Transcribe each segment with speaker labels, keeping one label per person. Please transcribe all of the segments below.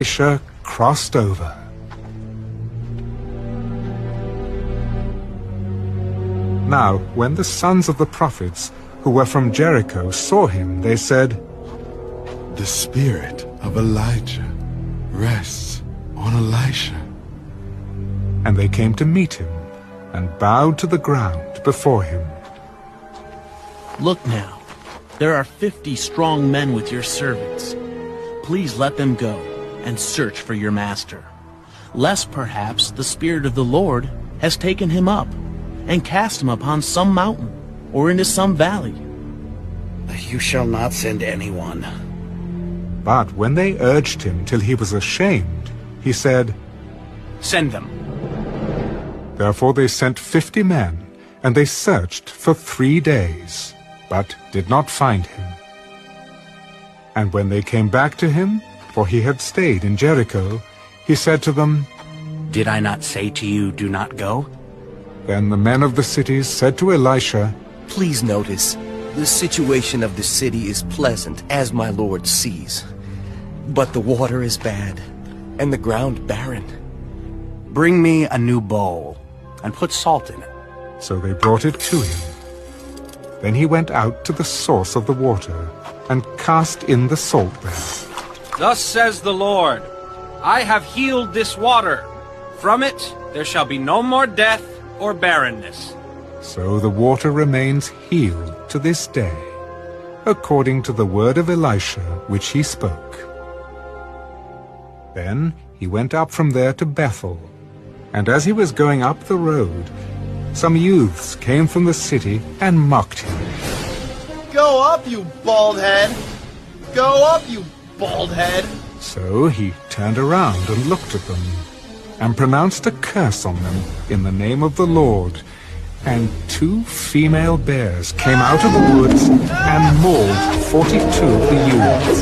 Speaker 1: Elisha crossed over. Now, when the sons of the prophets who were from Jericho saw him, they said,
Speaker 2: The spirit of Elijah rests on Elisha.
Speaker 1: And they came to meet him and bowed to the ground before him.
Speaker 3: Look now, there are 50 strong men with your servants. Please let them go and search for your master, lest perhaps the Spirit of the Lord has taken him up and cast him upon some mountain or into some valley.
Speaker 4: You shall not send anyone.
Speaker 1: But when they urged him till he was ashamed, he said,
Speaker 5: Send them.
Speaker 1: Therefore they sent 50 men, and they searched for 3 days, but did not find him. And when they came back to him, for he had stayed in Jericho, he said to them,
Speaker 5: Did I not say to you, do not go?
Speaker 1: Then the men of the cities said to Elisha,
Speaker 6: Please notice, the situation of the city is pleasant, as my lord sees. But the water is bad, and the ground barren.
Speaker 5: Bring me a new bowl, and put salt in it.
Speaker 1: So they brought it to him. Then he went out to the source of the water, and cast in the salt there.
Speaker 7: Thus says the Lord, I have healed this water. From it there shall be no more death or barrenness.
Speaker 1: So the water remains healed to this day, according to the word of Elisha which he spoke. Then he went up from there to Bethel, and as he was going up the road, some youths came from the city and mocked him.
Speaker 8: Go up, you bald head! Go up, you bald head!
Speaker 1: So he turned around and looked at them, and pronounced a curse on them in the name of the Lord. And 2 female bears came out of the woods and mauled 42 of the youths.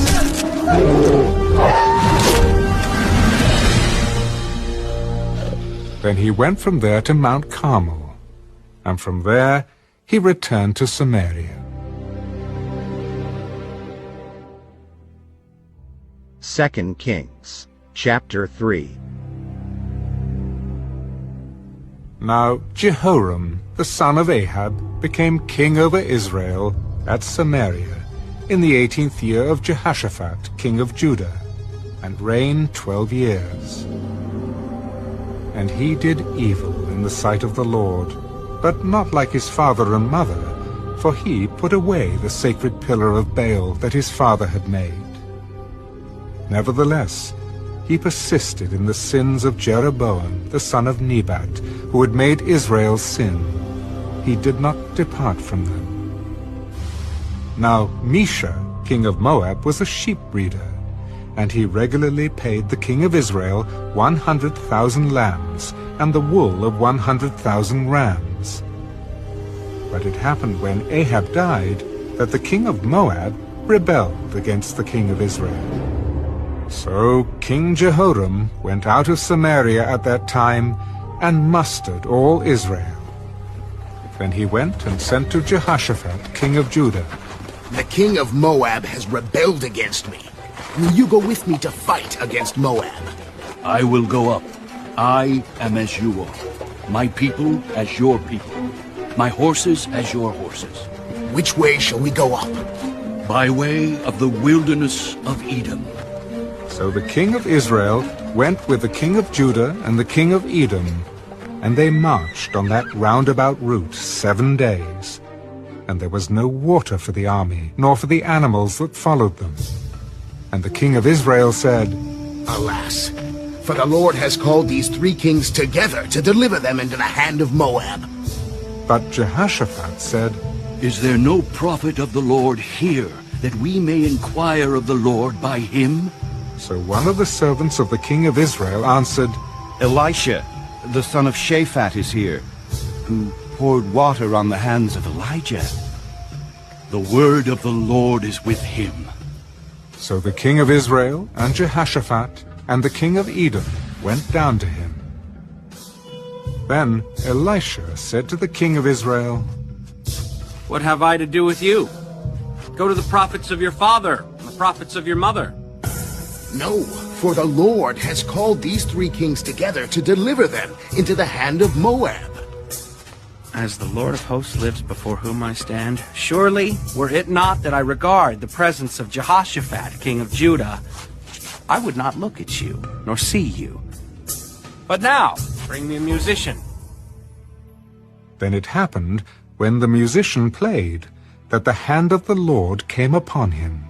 Speaker 1: Then he went from there to Mount Carmel, and from there he returned to Samaria.
Speaker 9: 2 Kings, chapter 3.
Speaker 1: Now Jehoram, the son of Ahab, became king over Israel at Samaria in the 18th year of Jehoshaphat, king of Judah, and reigned 12 years. And he did evil in the sight of the Lord, but not like his father and mother, for he put away the sacred pillar of Baal that his father had made. Nevertheless, he persisted in the sins of Jeroboam, the son of Nebat, who had made Israel sin. He did not depart from them. Now Mesha, king of Moab, was a sheep breeder, and he regularly paid the king of Israel 100,000 lambs, and the wool of 100,000 rams. But it happened when Ahab died, that the king of Moab rebelled against the king of Israel. So King Jehoram went out of Samaria at that time, and mustered all Israel. Then he went and sent to Jehoshaphat, king of Judah.
Speaker 4: The king of Moab has rebelled against me. Will you go with me to fight against Moab?
Speaker 10: I will go up. I am as you are. My people as your people. My horses as your horses.
Speaker 4: Which way shall we go up?
Speaker 10: By way of the wilderness of Edom.
Speaker 1: So the king of Israel went with the king of Judah and the king of Edom, and they marched on that roundabout route 7 days. And there was no water for the army, nor for the animals that followed them. And the king of Israel said,
Speaker 4: Alas, for the Lord has called these 3 kings together to deliver them into the hand of Moab.
Speaker 1: But Jehoshaphat said,
Speaker 10: Is there no prophet of the Lord here, that we may inquire of the Lord by him?
Speaker 1: So one of the servants of the king of Israel answered,
Speaker 11: Elisha, the son of Shaphat, is here, who poured water on the hands of Elijah.
Speaker 10: The word of the Lord is with him.
Speaker 1: So the king of Israel and Jehoshaphat and the king of Edom went down to him. Then Elisha said to the king of Israel,
Speaker 7: What have I to do with you? Go to the prophets of your father, and the prophets of your mother.
Speaker 4: No, For the Lord has called these 3 kings together to deliver them into the hand of Moab.
Speaker 7: As the Lord of hosts lives before whom I stand, surely, were it not that I regard the presence of Jehoshaphat, king of Judah, I would not look at you, nor see you. But now, bring me a musician.
Speaker 1: Then it happened, when the musician played, that the hand of the Lord came upon him.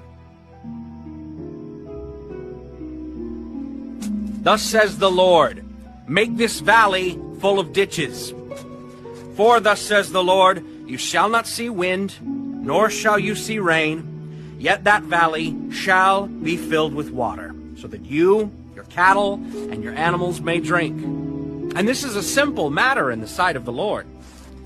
Speaker 7: Thus says the Lord, make this valley full of ditches. For thus says the Lord, you shall not see wind, nor shall you see rain, yet that valley shall be filled with water, so that you, your cattle, and your animals may drink. And this is a simple matter in the sight of the Lord.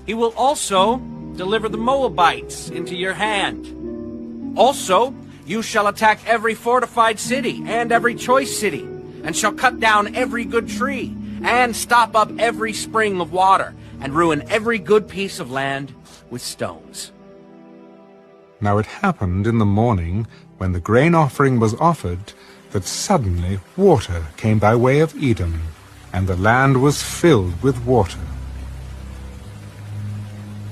Speaker 7: He will also deliver the Moabites into your hand. Also, you shall attack every fortified city and every choice city, and shall cut down every good tree, and stop up every spring of water, and ruin every good piece of land with stones.
Speaker 1: Now it happened in the morning, when the grain offering was offered, that suddenly water came by way of Edom, and the land was filled with water.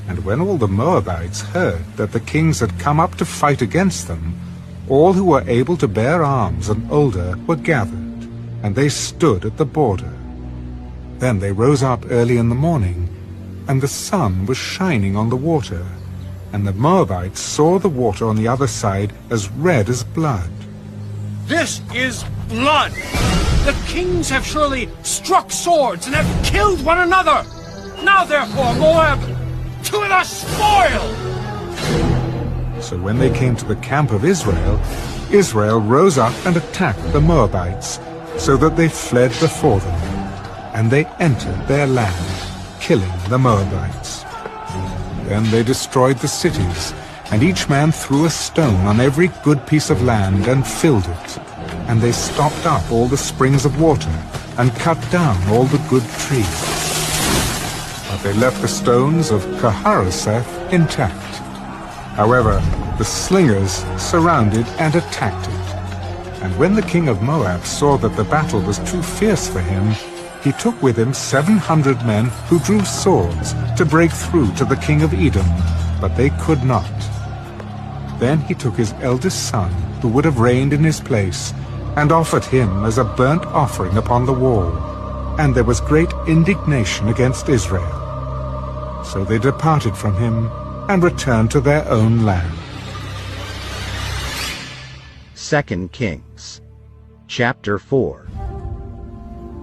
Speaker 1: And when all the Moabites heard that the kings had come up to fight against them, all who were able to bear arms and older were gathered, and they stood at the border. Then they rose up early in the morning, and the sun was shining on the water, and the Moabites saw the water on the other side as red as blood.
Speaker 12: This is blood! The kings have surely struck swords and have killed one another! Now therefore, Moab, to the spoil!
Speaker 1: So when they came to the camp of Israel, Israel rose up and attacked the Moabites, so that they fled before them, and they entered their land, killing the Moabites. Then they destroyed the cities, and each man threw a stone on every good piece of land and filled it. And they stopped up all the springs of water, and cut down all the good trees. But they left the stones of Keharoseth intact. However, the slingers surrounded and attacked it. And when the king of Moab saw that the battle was too fierce for him, he took with him 700 men who drew swords to break through to the king of Edom, but they could not. Then he took his eldest son, who would have reigned in his place, and offered him as a burnt offering upon the wall, and there was great indignation against Israel. So they departed from him and returned to their own land.
Speaker 9: 2 Kings, chapter 4.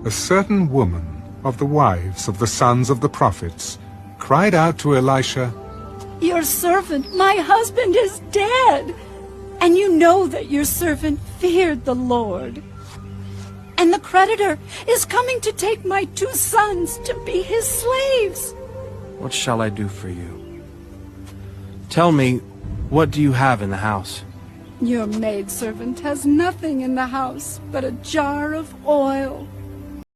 Speaker 1: A certain woman of the wives of the sons of the prophets cried out to Elisha,
Speaker 13: Your servant, my husband, is dead, and you know that your servant feared the Lord. And the creditor is coming to take my 2 sons to be his slaves.
Speaker 7: What shall I do for you? Tell me, what do you have in the house?
Speaker 13: Your maidservant has nothing in the house but a jar of oil